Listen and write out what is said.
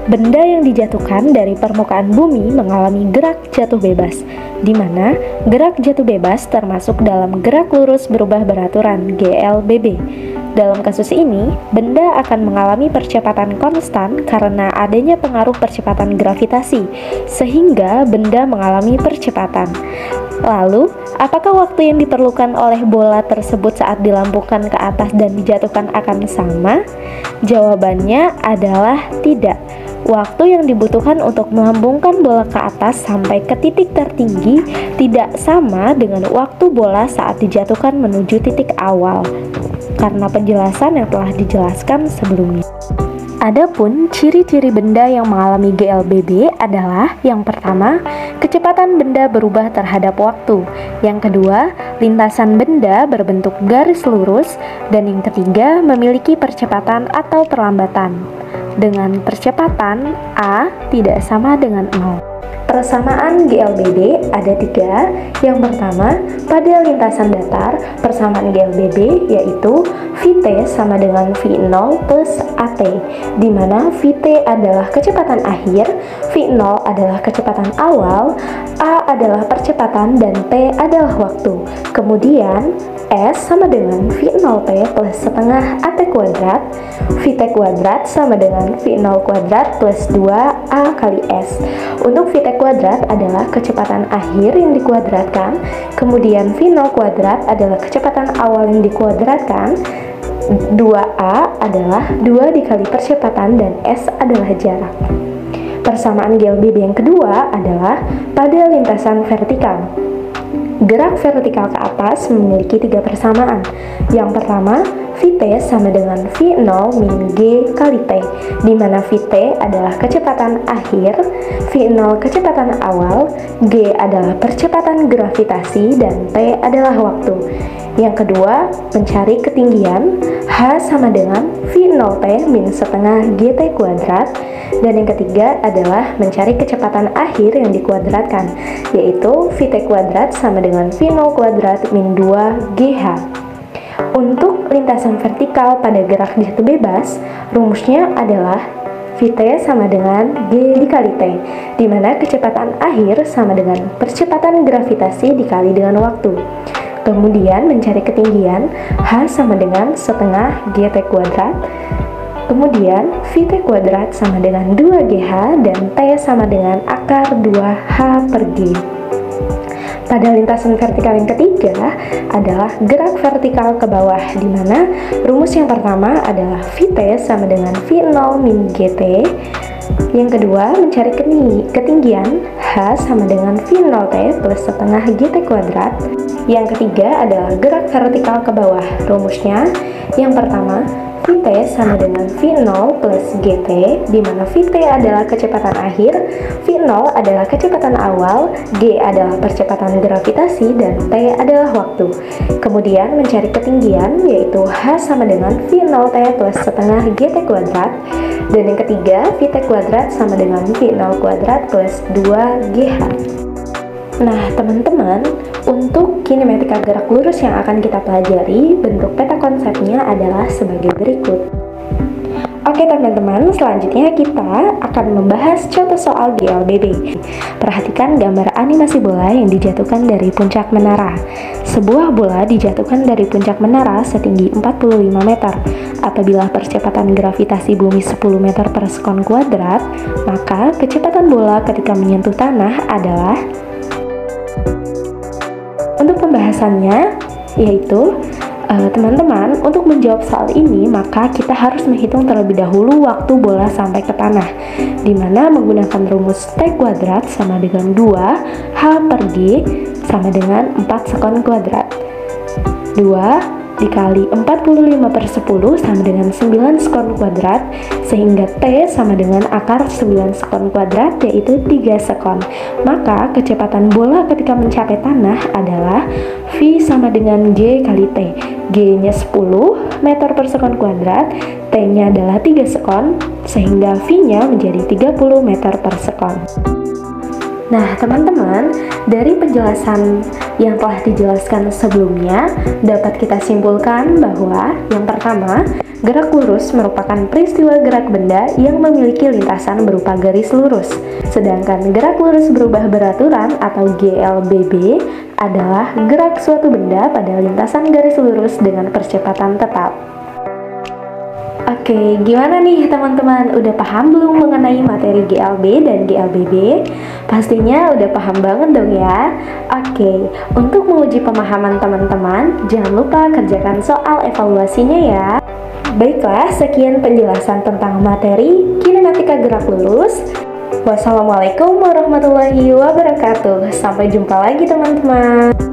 benda yang dijatuhkan dari permukaan bumi mengalami gerak jatuh bebas, di mana gerak jatuh bebas termasuk dalam gerak lurus berubah beraturan (GLBB). Dalam kasus ini, benda akan mengalami percepatan konstan karena adanya pengaruh percepatan gravitasi, sehingga benda mengalami percepatan. Lalu, apakah waktu yang diperlukan oleh bola tersebut saat dilambungkan ke atas dan dijatuhkan akan sama? Jawabannya adalah tidak. Waktu yang dibutuhkan untuk melambungkan bola ke atas sampai ke titik tertinggi tidak sama dengan waktu bola saat dijatuhkan menuju titik awal, karena penjelasan yang telah dijelaskan sebelumnya. Adapun ciri-ciri benda yang mengalami GLBB adalah: yang pertama, kecepatan benda berubah terhadap waktu; yang kedua, lintasan benda berbentuk garis lurus; dan yang ketiga, memiliki percepatan atau perlambatan. Dengan percepatan A tidak sama dengan 0. Persamaan GLBB ada 3. Yang pertama, pada lintasan datar, persamaan GLBB yaitu Vt sama dengan V0 plus At, di mana Vt adalah kecepatan akhir, V0 adalah kecepatan awal, A adalah percepatan, dan T adalah waktu. Kemudian, S sama dengan V0T plus setengah At kuadrat, Vt kuadrat sama dengan V0 kuadrat plus 2A kali S. Untuk Vt kuadrat adalah kecepatan akhir yang dikuadratkan, kemudian V0 kuadrat adalah kecepatan awal yang dikuadratkan, 2A adalah 2 dikali percepatan, dan S adalah jarak. Persamaan GLBB yang kedua adalah pada lintasan vertikal. Gerak vertikal ke atas memiliki 3 persamaan. Yang pertama, Vt sama dengan V0 min G kali T, di mana Vt adalah kecepatan akhir, V0 kecepatan awal, G adalah percepatan gravitasi, dan T adalah waktu. Yang kedua, mencari ketinggian. H sama dengan V0T min setengah GT kuadrat. Dan yang ketiga adalah mencari kecepatan akhir yang dikuadratkan, yaitu Vt kuadrat sama dengan V0 kuadrat min 2 GH. Untuk lintasan vertikal pada gerak jatuh bebas, rumusnya adalah Vt sama dengan G dikali T, di mana kecepatan akhir sama dengan percepatan gravitasi dikali dengan waktu. Kemudian mencari ketinggian, H sama dengan setengah GT kuadrat. Kemudian Vt kuadrat sama dengan 2GH, dan T sama dengan akar 2H per G. Pada lintasan vertikal yang ketiga adalah gerak vertikal ke bawah, di mana rumus yang pertama adalah Vt sama dengan V0 min GT. Yang kedua, mencari ketinggian, H sama dengan V0T plus setengah GT kuadrat. Yang ketiga adalah gerak vertikal ke bawah. Rumusnya, yang pertama, Vt sama dengan V0 plus GT, di mana Vt adalah kecepatan akhir, V0 adalah kecepatan awal, G adalah percepatan gravitasi, dan T adalah waktu. Kemudian mencari ketinggian, yaitu H sama dengan V0T plus setengah GT kuadrat. Dan yang ketiga, Vt kuadrat sama dengan V0 kuadrat plus 2GH. Nah, teman-teman, untuk kinematika gerak lurus yang akan kita pelajari, bentuk peta konsepnya adalah sebagai berikut. Oke teman-teman, selanjutnya kita akan membahas contoh soal GLBB. Perhatikan gambar animasi bola yang dijatuhkan dari puncak menara. Sebuah bola dijatuhkan dari puncak menara setinggi 45 meter. Apabila percepatan gravitasi bumi 10 meter per sekon kuadrat, maka kecepatan bola ketika menyentuh tanah adalah... Untuk pembahasannya, yaitu teman-teman, untuk menjawab soal ini maka kita harus menghitung terlebih dahulu waktu bola sampai ke tanah, di mana menggunakan rumus T kuadrat sama dengan 2 H per G sama dengan 4 sekon kuadrat. 2 dikali 45 per 10 sama dengan 9 sekon kuadrat, sehingga T sama dengan akar 9 sekon kuadrat, yaitu 3 sekon. Maka kecepatan bola ketika mencapai tanah adalah V sama dengan G kali T. G-nya 10 meter per sekon kuadrat, T-nya adalah 3 sekon, sehingga V-nya menjadi 30 meter per sekon. Nah, teman-teman, dari penjelasan yang telah dijelaskan sebelumnya, dapat kita simpulkan bahwa yang pertama, gerak lurus merupakan peristiwa gerak benda yang memiliki lintasan berupa garis lurus. Sedangkan gerak lurus berubah beraturan atau GLBB adalah gerak suatu benda pada lintasan garis lurus dengan percepatan tetap. Oke, gimana nih teman-teman? Udah paham belum mengenai materi GLB dan GLBB? Pastinya udah paham banget dong ya. Oke, untuk menguji pemahaman teman-teman, jangan lupa kerjakan soal evaluasinya ya. Baiklah, sekian penjelasan tentang materi kinematika gerak lurus. Wassalamualaikum warahmatullahi wabarakatuh. Sampai jumpa lagi teman-teman.